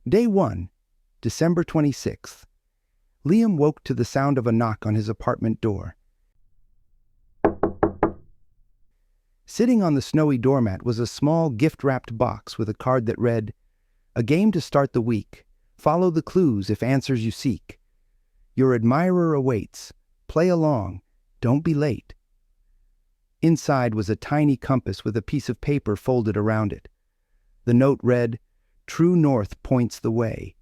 Day 1, December 26th. Liam woke to the sound of a knock on his apartment door. Sitting on the snowy doormat was a small gift-wrapped box with a card that read, "A game to start the week. Follow the clues if answers you seek. Your admirer awaits. Play along. Don't be late." Inside was a tiny compass with a piece of paper folded around it. The note read, "True north points the way.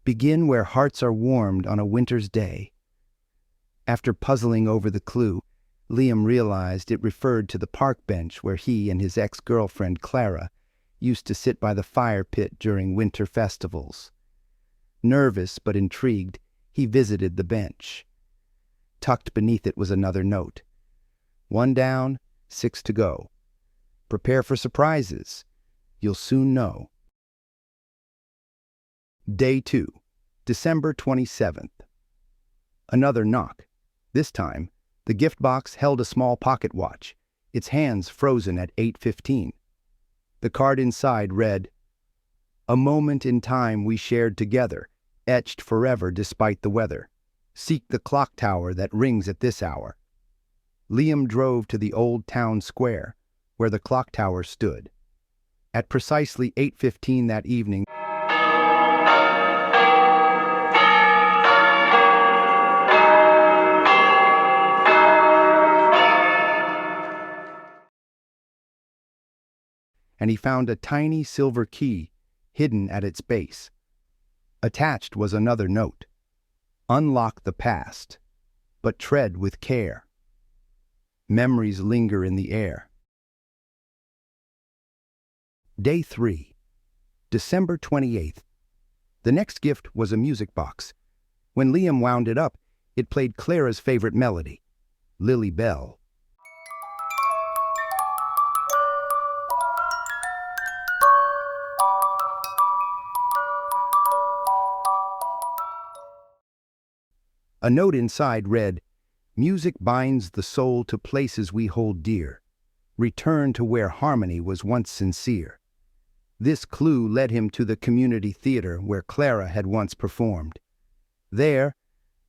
Begin where hearts are warmed on a winter's day." After puzzling over the clue, Liam realized it referred to the park bench where he and his ex-girlfriend Clara used to sit by the fire pit during winter festivals. Nervous but intrigued, he visited the bench. Tucked beneath it was another note. 1 down, 6 to go. Prepare for surprises. You'll soon know. Day 2, December 27th. Another knock. This time, the gift box held a small pocket watch, its hands frozen at 8:15. The card inside read, "A moment in time we shared together, etched forever despite the weather. Seek the clock tower that rings at this hour." Liam drove to the old town square, where the clock tower stood. At precisely 8:15 that evening, and he found a tiny silver key hidden at its base. Attached was another note. "Unlock the past, but tread with care. Memories linger in the air." Day 3, December 28th. The next gift was a music box. When Liam wound it up, it played Clara's favorite melody, Lily Bell. A note inside read, "Music binds the soul to places we hold dear. Return to where harmony was once sincere." This clue led him to the community theater where Clara had once performed. There,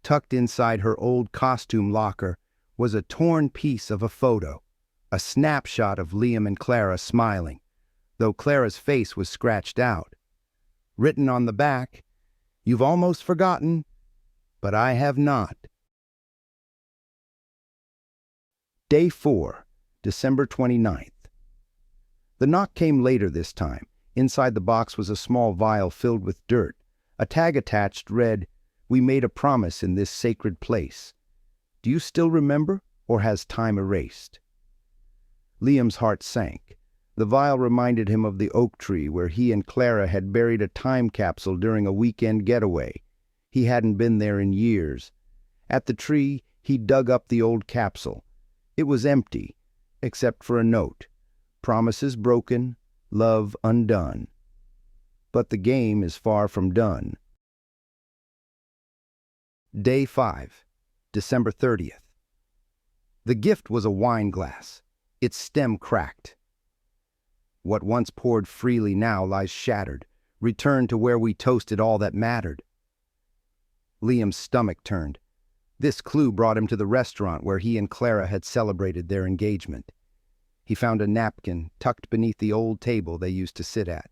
tucked inside her old costume locker, was a torn piece of a photo, a snapshot of Liam and Clara smiling, though Clara's face was scratched out. Written on the back, "You've almost forgotten, but I have not." Day 4, December 29th. The knock came later this time. Inside the box was a small vial filled with dirt. A tag attached read, "We made a promise in this sacred place. Do you still remember, or has time erased?" Liam's heart sank. The vial reminded him of the oak tree where he and Clara had buried a time capsule during a weekend getaway. He hadn't been there in years. At the tree, he dug up the old capsule. It was empty, except for a note. Promises broken, love undone. But the game is far from done. Day 5, December 30th. The gift was a wine glass, its stem cracked. "What once poured freely now lies shattered. Return to where we toasted all that mattered." Liam's stomach turned. This clue brought him to the restaurant where he and Clara had celebrated their engagement. He found a napkin tucked beneath the old table they used to sit at,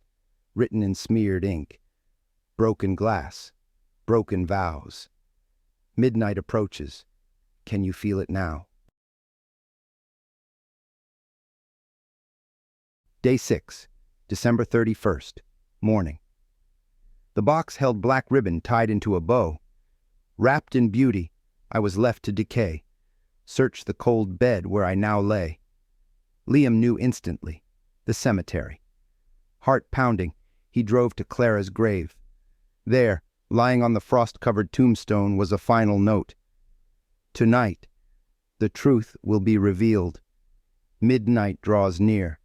written in smeared ink, "Broken glass, broken vows. Midnight approaches. Can you feel it now?" Day 6, December 31st, morning. The box held black ribbon tied into a bow. Wrapped in beauty, I was left to decay. Search the cold bed where I now lay. Liam knew instantly. The cemetery. Heart pounding, he drove to Clara's grave. There, lying on the frost-covered tombstone, was a final note. "Tonight, the truth will be revealed. Midnight draws near.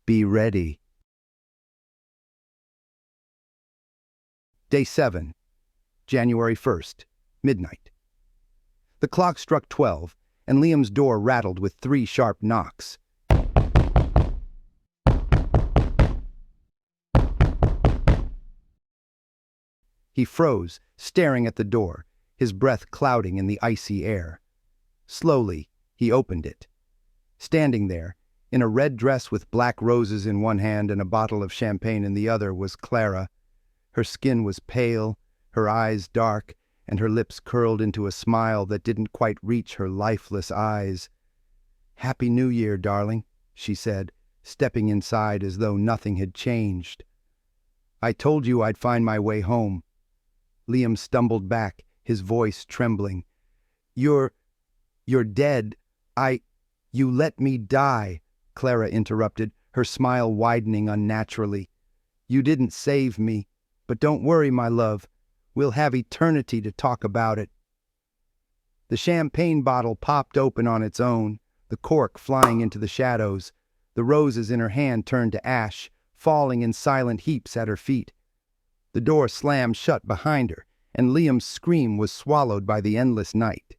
Be ready." Day 7, January 1st, midnight. The clock struck 12, and Liam's door rattled with 3 sharp knocks. He froze, staring at the door, his breath clouding in the icy air. Slowly, he opened it. Standing there, in a red dress with black roses in one hand and a bottle of champagne in the other, was Clara. Her skin was pale, her eyes dark, and her lips curled into a smile that didn't quite reach her lifeless eyes. "Happy New Year, darling," she said, stepping inside as though nothing had changed. "I told you I'd find my way home." Liam stumbled back, his voice trembling. You're dead. You let me die," Clara interrupted, her smile widening unnaturally. "You didn't save me, but don't worry, my love. We'll have eternity to talk about it." The champagne bottle popped open on its own, the cork flying into the shadows. The roses in her hand turned to ash, falling in silent heaps at her feet. The door slammed shut behind her, and Liam's scream was swallowed by the endless night.